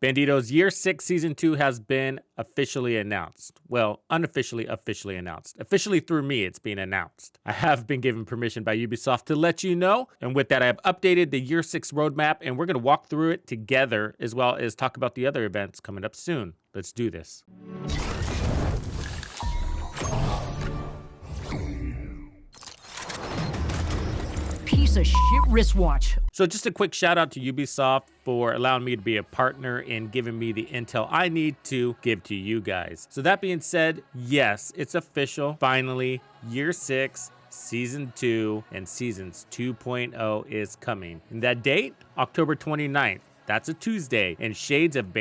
Bandido's Year 6 Season 2 has been officially announced. Well, unofficially, officially announced. Officially through me, it's being announced. I have been given permission by Ubisoft to let you know. And with that, I have updated the Year 6 roadmap, and we're going to walk through it together, as well as talk about the other events coming up soon. Let's do this. Piece of shit wristwatch. So just a quick shout out to Ubisoft for allowing me to be a partner and giving me the intel I need to give to you guys. So that being said, yes, it's official. Finally, Year 6, Season 2, and Seasons 2.0 is coming. And that date, October 29th. That's a Tuesday, and Shades of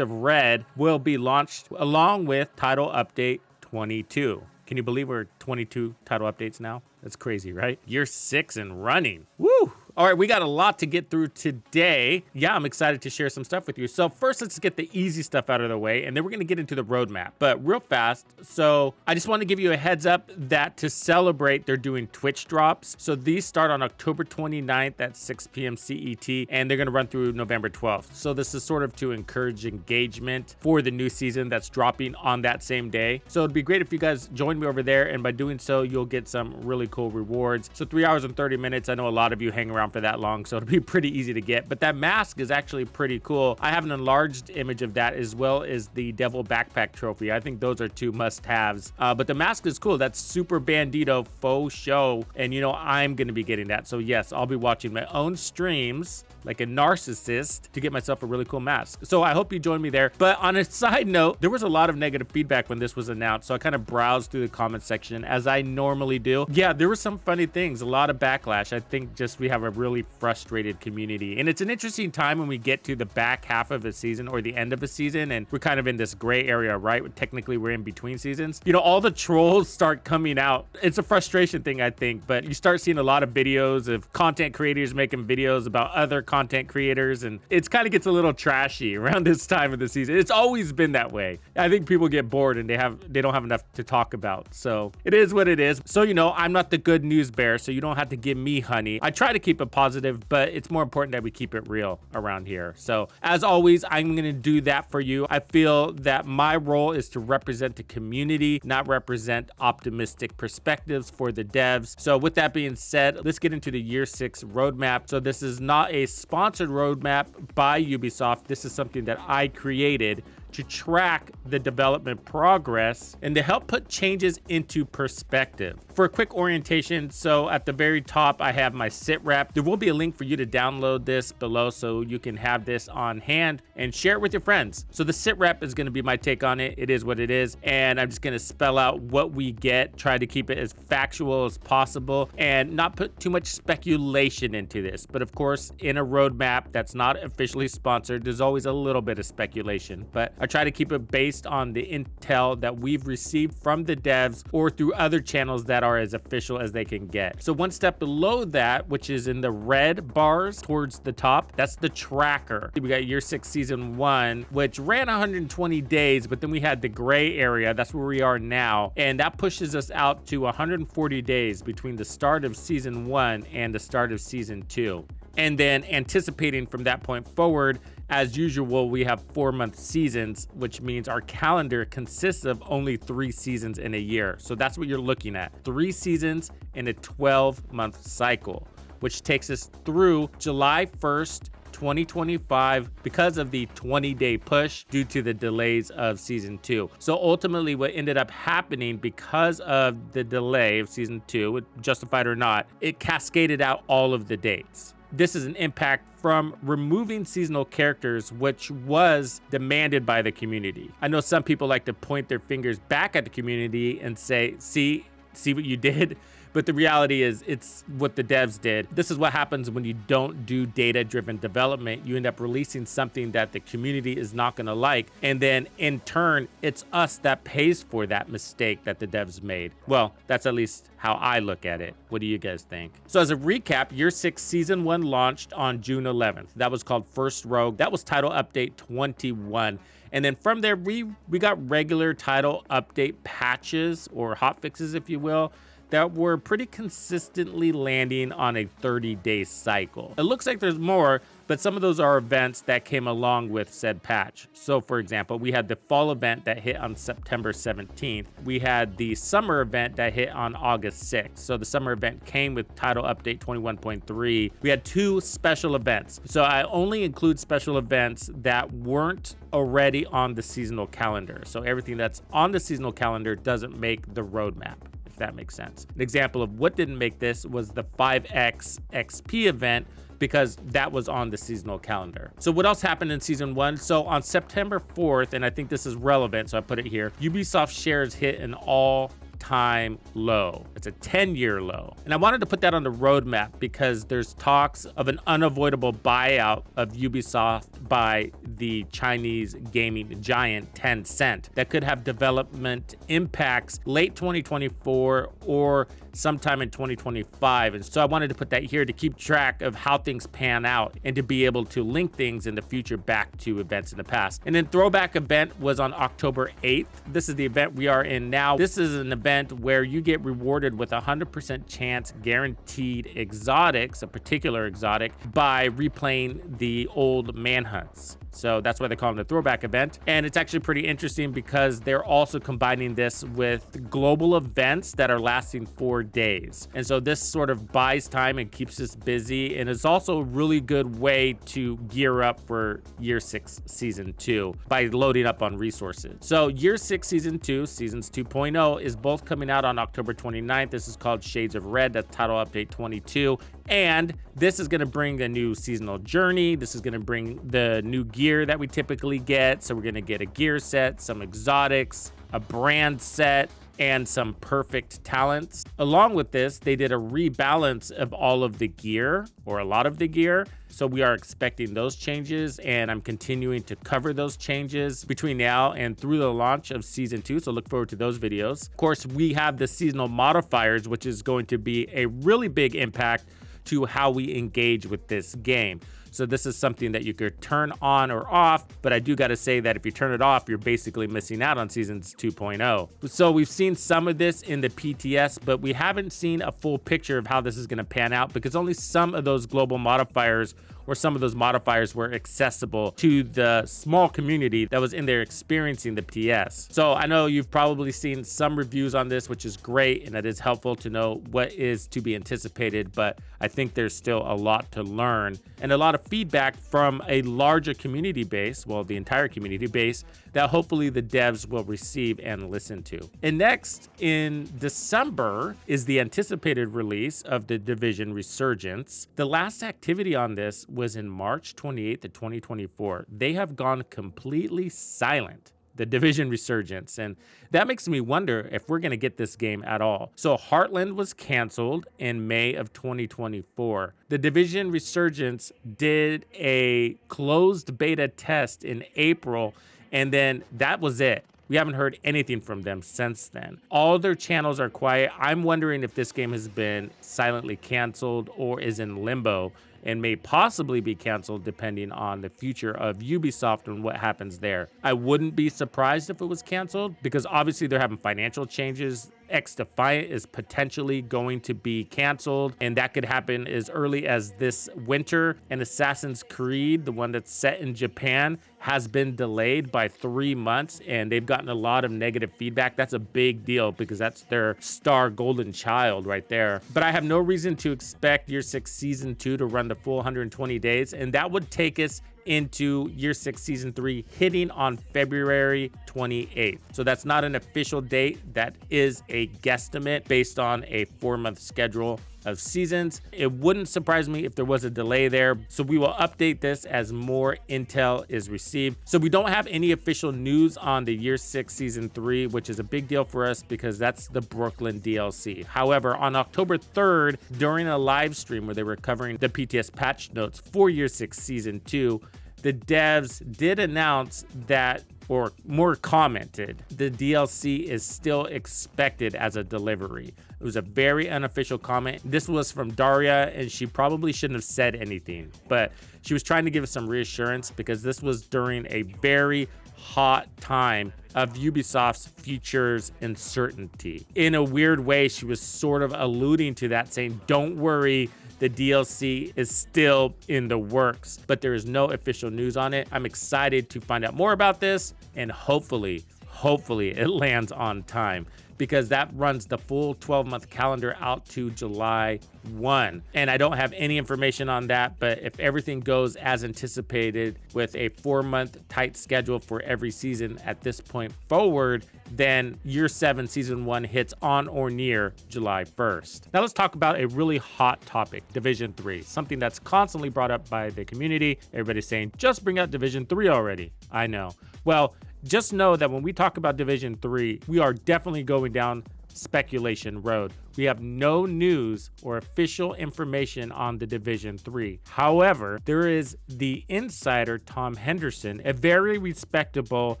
Red will be launched along with Title Update 22. Can you believe we're 22 title updates now? That's crazy, right? Year 6 and running. Woo! All right, we got a lot to get through today. Yeah, I'm excited to share some stuff with you. So first, let's get the easy stuff out of the way, and then we're gonna get into the roadmap. But real fast, so I just want to give you a heads up that to celebrate, they're doing Twitch drops. So these start on October 29th at 6 p.m. CET, and they're gonna run through November 12th. So this is sort of to encourage engagement for the new season that's dropping on that same day. So it'd be great if you guys join me over there, and by doing so, you'll get some really cool rewards. So 3 hours and 30 minutes. I know a lot of you hang around for that long, so it'll be pretty easy to get. But that mask is actually pretty cool. I have an enlarged image of that, as well as the Devil Backpack Trophy. I think those are two must-haves. But the mask is cool. That's Super Bandido faux show, and you know I'm gonna be getting that. So yes, I'll be watching my own streams like a narcissist to get myself a really cool mask. So I hope you join me there. But on a side note, there was a lot of negative feedback when this was announced, so I kind of browsed through the comment section as I normally do. Yeah, there were some funny things, a lot of backlash. I think just we have a really frustrated community, and it's an interesting time when we get to the back half of a season or the end of a season, and we're kind of in this gray area, right? Technically we're in between seasons. You know, all the trolls start coming out. It's a frustration thing, I think, but you start seeing a lot of videos of content creators making videos about other content creators, and it kind of gets a little trashy around this time of the season. It's always been that way. I think people get bored and they don't have enough to talk about. So it is what it is. So, you know, I'm not the good news bearer, so you don't have to give me honey. I try to keep it positive, but it's more important that we keep it real around here. So as always, I'm going to do that for you. I feel that my role is to represent the community, not represent optimistic perspectives for the devs. So with that being said, let's get into the Year 6 roadmap. So this is not a sponsored roadmap by Ubisoft. This is something that I created to track the development progress and to help put changes into perspective. For a quick orientation, so at the very top, I have my sit rep. There will be a link for you to download this below so you can have this on hand and share it with your friends. So the sit rep is gonna be my take on it. It is what it is. And I'm just gonna spell out what we get, try to keep it as factual as possible and not put too much speculation into this. But of course, in a roadmap that's not officially sponsored, there's always a little bit of speculation. But I try to keep it based on the intel that we've received from the devs or through other channels that are as official as they can get. So one step below that, which is in the red bars towards the top, that's the tracker. We got Year 6 Season 1, which ran 120 days, but then we had the gray area. That's where we are now. And that pushes us out to 140 days between the start of Season 1 and the start of Season 2. And then anticipating from that point forward, as usual, we have 4-month seasons, which means our calendar consists of only 3 seasons in a year. So that's what you're looking at. 3 seasons in a 12-month cycle, which takes us through July 1st, 2025 because of the 20-day push due to the delays of Season 2. So ultimately what ended up happening because of the delay of Season 2, justified or not, it cascaded out all of the dates. This is an impact from removing seasonal characters, which was demanded by the community. I know some people like to point their fingers back at the community and say, see what you did? But the reality is it's what the devs did. This is what happens when you don't do data-driven development. You end up releasing something that the community is not gonna like. And then in turn, it's us that pays for that mistake that the devs made. Well, that's at least how I look at it. What do you guys think? So as a recap, Year 6 Season 1 launched on June 11th. That was called First Rogue. That was title update 21. And then from there, we got regular title update patches or hotfixes, if you will, that were pretty consistently landing on a 30-day cycle. It looks like there's more, but some of those are events that came along with said patch. So for example, we had the fall event that hit on September 17th. We had the summer event that hit on August 6th. So the summer event came with title update 21.3. We had 2 special events. So I only include special events that weren't already on the seasonal calendar. So everything that's on the seasonal calendar doesn't make the roadmap, if that makes sense. An example of what didn't make this was the 5X XP event, because that was on the seasonal calendar. So what else happened in season 1? So on September 4th, and I think this is relevant, so I put it here, Ubisoft shares hit an all-time low. It's a 10-year low. And I wanted to put that on the roadmap because there's talks of an unavoidable buyout of Ubisoft by the Chinese gaming giant Tencent that could have development impacts late 2024 or sometime in 2025. And so I wanted to put that here to keep track of how things pan out and to be able to link things in the future back to events in the past. And then throwback event was on October 8th. This is the event we are in now. This is an event where you get rewarded with 100% chance guaranteed exotics, a particular exotic, by replaying the old manhunts. So that's why they call it a throwback event. And it's actually pretty interesting because they're also combining this with global events that are lasting 4 days. And so this sort of buys time and keeps us busy. And it's also a really good way to gear up for Year 6 Season 2 by loading up on resources. So Year 6 Season 2, Seasons 2.0 is both coming out on October 29th. This is called Shades of Red. That's title update 22. And this is going to bring a new seasonal journey. This is going to bring the new gear that we typically get. So we're going to get a gear set, some exotics, a brand set, and some perfect talents. Along with this, they did a rebalance of all of the gear, or a lot of the gear. So we are expecting those changes, and I'm continuing to cover those changes between now and through the launch of Season 2. So look forward to those videos. Of course, we have the seasonal modifiers, which is going to be a really big impact to how we engage with this game. So this is something that you could turn on or off, but I do got to say that if you turn it off, you're basically missing out on Seasons 2.0. So we've seen some of this in the PTS, but we haven't seen a full picture of how this is going to pan out because only some of those global modifiers or some of those modifiers were accessible to the small community that was in there experiencing the PS. So I know you've probably seen some reviews on this, which is great, and it is helpful to know what is to be anticipated, but I think there's still a lot to learn and a lot of feedback from a larger community base, well, the entire community base, that hopefully the devs will receive and listen to. And next in December is the anticipated release of The Division Resurgence. The last activity on this was in March 28th of 2024. They have gone completely silent. The Division Resurgence, and that makes me wonder if we're going to get this game at all. So Heartland was canceled in May of 2024. The Division Resurgence did a closed beta test in April, and then that was it. We haven't heard anything from them since then. All their channels are quiet. I'm wondering if this game has been silently canceled or is in limbo and may possibly be canceled depending on the future of Ubisoft and what happens there. I wouldn't be surprised if it was canceled because obviously they're having financial changes. X-Defiant is potentially going to be canceled, and that could happen as early as this winter. And Assassin's Creed, the one that's set in Japan, has been delayed by 3 months, and they've gotten a lot of negative feedback. That's a big deal because that's their star golden child right there. But I have no reason to expect Year 6 Season 2 to run the full 120 days, and that would take us into Year 6 Season 3 hitting on February 28th. So that's not an official date. That is a guesstimate based on a 4-month schedule of seasons. It wouldn't surprise me if there was a delay there. So we will update this as more intel is received. So we don't have any official news on the Year 6 Season 3, which is a big deal for us because that's the Brooklyn DLC. However, on October 3rd, during a live stream where they were covering the PTS patch notes for Year 6 Season 2, the devs did announce that, or more commented, the DLC is still expected as a delivery. It was a very unofficial comment. This was from Daria, and she probably shouldn't have said anything, but she was trying to give us some reassurance because this was during a very hot time of Ubisoft's future's uncertainty. In a weird way, she was sort of alluding to that, saying, don't worry, the DLC is still in the works, but there is no official news on it. I'm excited to find out more about this, and hopefully it lands on time, because that runs the full 12-month calendar out to July 1. And I don't have any information on that, but if everything goes as anticipated with a 4-month tight schedule for every season at this point forward, then Year 7 Season 1 hits on or near July 1st. Now let's talk about a really hot topic, Division 3, something that's constantly brought up by the community. Everybody's saying, just bring out Division 3 already. I know. Well, just know that when we talk about Division 3, we are definitely going down speculation road. We have no news or official information on the Division 3. However, there is the insider Tom Henderson, a very respectable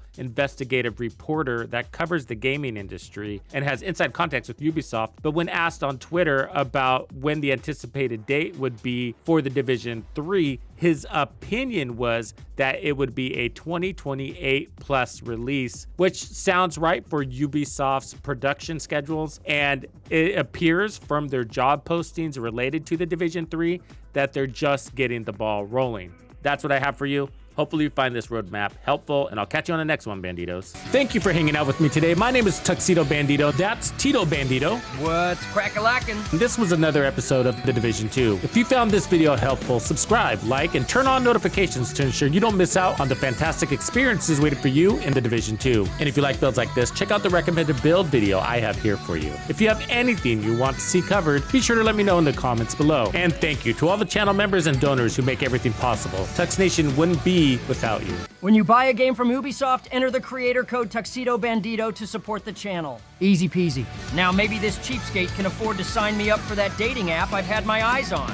investigative reporter that covers the gaming industry and has inside contacts with Ubisoft. But when asked on Twitter about when the anticipated date would be for the Division 3, his opinion was that it would be a 2028 plus release, which sounds right for Ubisoft's production schedules. And it appears from their job postings related to the Division 3 that they're just getting the ball rolling. That's what I have for you. Hopefully you find this roadmap helpful, and I'll catch you on the next one, Banditos. Thank you for hanging out with me today. My name is Tuxedo Bandido. That's Tito Bandido. What's crack-a-lackin'? This was another episode of The Division 2. If you found this video helpful, subscribe, like, and turn on notifications to ensure you don't miss out on the fantastic experiences waiting for you in The Division 2. And if you like builds like this, check out the recommended build video I have here for you. If you have anything you want to see covered, be sure to let me know in the comments below. And thank you to all the channel members and donors who make everything possible. Tux Nation wouldn't be without you. When you buy a game from Ubisoft, enter the creator code Tuxedo Bandido to support the channel. Easy peasy. Now maybe this cheapskate can afford to sign me up for that dating app I've had my eyes on.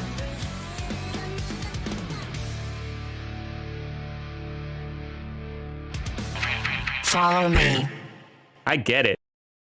Follow me. I get it.